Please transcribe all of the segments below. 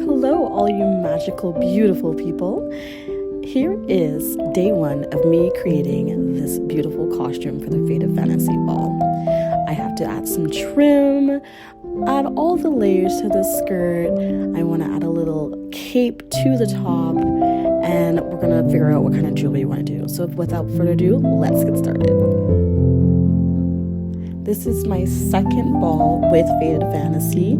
Hello, all you magical, beautiful people. Here is day one of me creating this beautiful costume for the Faded Fantasy Ball. I have to add some trim, add all the layers to the skirt. I want to add a little cape to the top, and we're going to figure out what kind of jewelry we want to do. So without further ado, let's get started. This is my second ball with Faded Fantasy,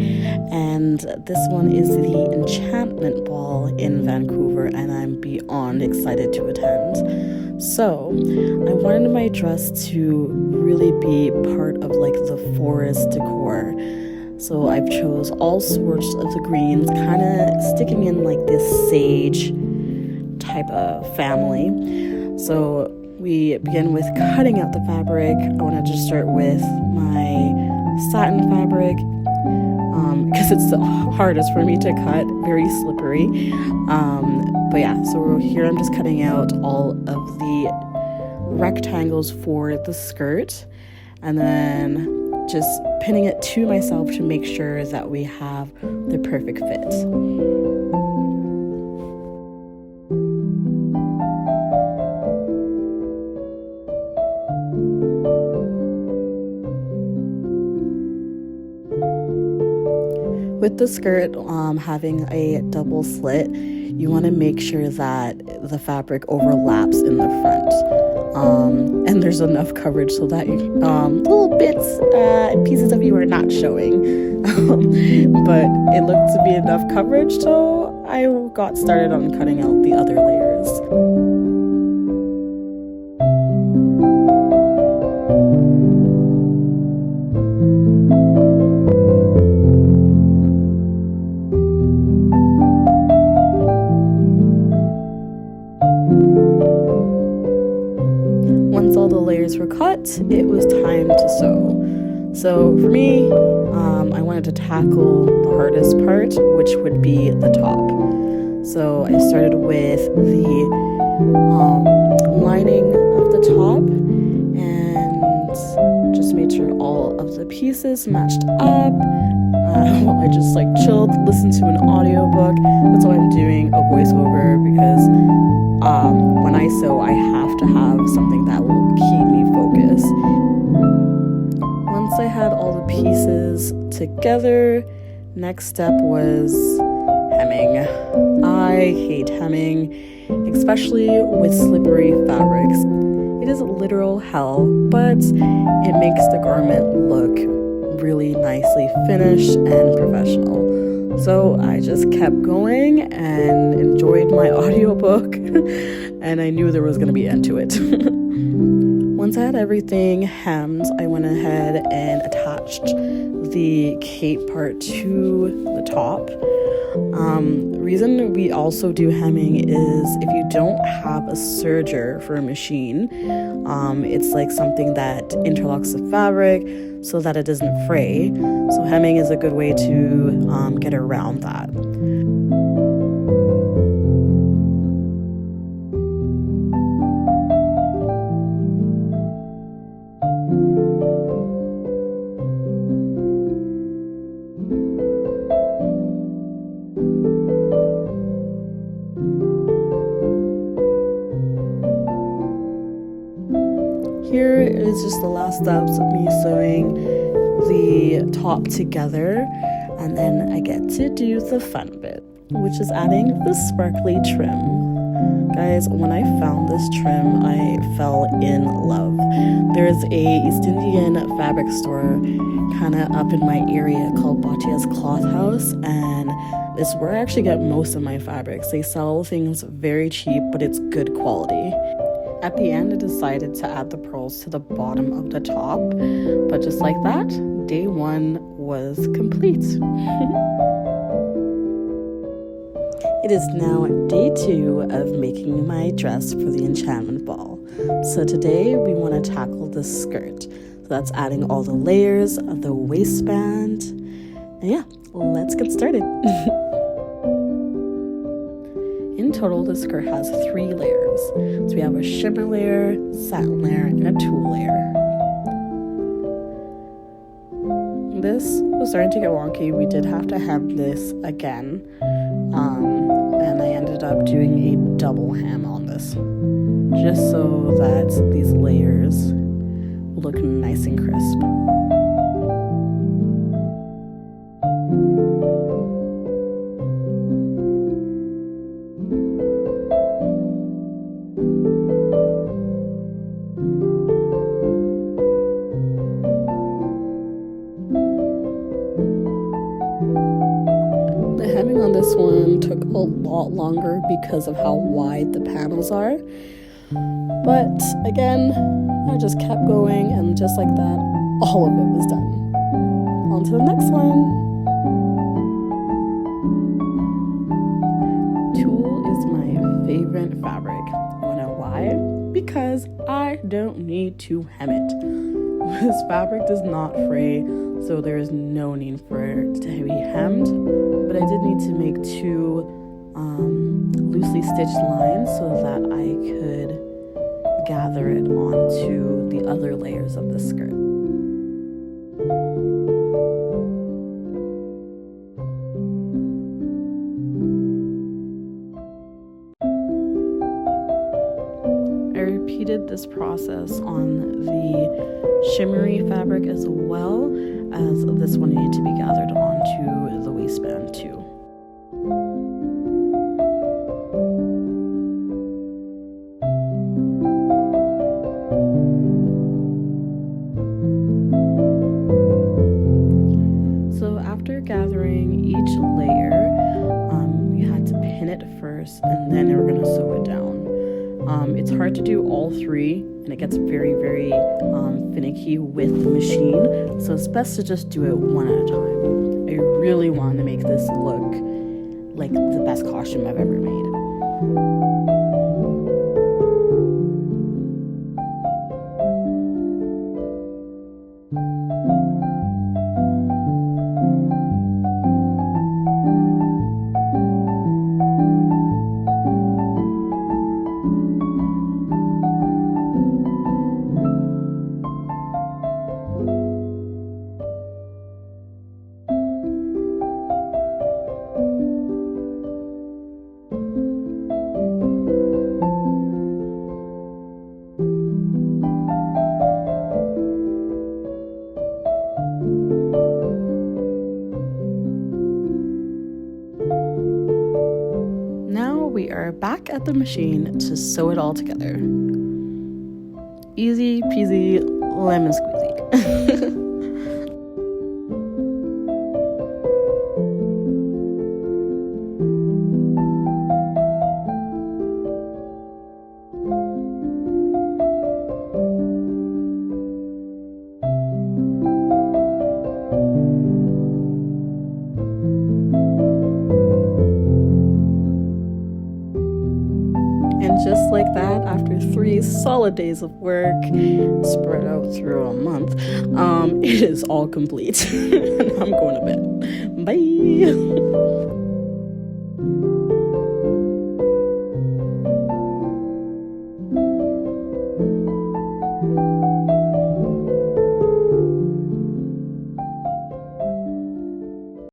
and this one is the Enchantment Ball in Vancouver, and I'm beyond excited to attend. So I wanted my dress to really be part of like the forest decor. So I've chose all sorts of the greens, kind of sticking in like this sage type of family. So we begin with cutting out the fabric. I want to just start with my satin fabric because it's the hardest for me to cut, very slippery. But yeah, so here I'm just cutting out all of the rectangles for the skirt and then just pinning it to myself to make sure that we have the perfect fit. With the skirt having a double slit, you want to make sure that the fabric overlaps in the front. And there's enough coverage so that little bits and pieces of you are not showing. But it looked to be enough coverage, so I got started on cutting out the other layers. Once all the layers were cut, it was time to sew. So for me, I wanted to tackle the hardest part, which would be the top. So I started with the lining of the top and just made sure all of the pieces matched up. While I just like chilled, listened to an audiobook. That's why I'm doing a voiceover, because when I sew, I have to have something that will keep me focused. Once I had all the pieces together, next step was hemming. I hate hemming, especially with slippery fabrics. It is literal hell, but it makes the garment look really nicely finished and professional. So I just kept going and enjoyed my audiobook, and I knew there was going to be an end to it. Once I had everything hemmed, I went ahead and attached the cape part to the top. The reason we also do hemming is if you don't have a serger for a machine, it's like something that interlocks the fabric so that it doesn't fray. So hemming is a good way to get around that. Here is just the last steps of me sewing the top together, and then I get to do the fun bit, which is adding the sparkly trim. Guys, when I found this trim, I fell in love. There's a East Indian fabric store kind of up in my area called Batia's Cloth House, and it's where I actually get most of my fabrics. They sell things very cheap, but it's good quality. At the end, I decided to add the pearls to the bottom of the top, but just like that, day one was complete. It is now day 2 of making my dress for the Enchantment Ball. So today we want to tackle the skirt. So that's adding all the layers of the waistband. And yeah, let's get started. In total, the skirt has 3 layers. So we have a shimmer layer, satin layer, and a tulle layer. This was starting to get wonky. We did have to hem this again, and I ended up doing a double hem on this, just so that these layers will look nice and crisp. The hemming on this one took a lot longer because of how wide the panels are. But again, I just kept going, and just like that, all of it was done. On to the next one. Tulle is my favorite fabric. You wanna know why? Because I don't need to hem it. This fabric does not fray, so there is no need for it to be hemmed. But I did need to make two loosely stitched lines so that I could gather it onto the other layers of the skirt. I repeated this process on the shimmery fabric as well, as this one needed to be gathered onto the waistband too. So after gathering each layer, you had to pin it first, and then you were going to sew it down. It's hard to do all three, and it gets very, very finicky with the machine, so it's best to just do it one at a time. I really want to make this look like the best costume I've ever made. We are back at the machine to sew it all together. Easy peasy lemon squeezy. And just like that, after 3 solid days of work, spread out through a month, it is all complete. And I'm going to bed. Bye!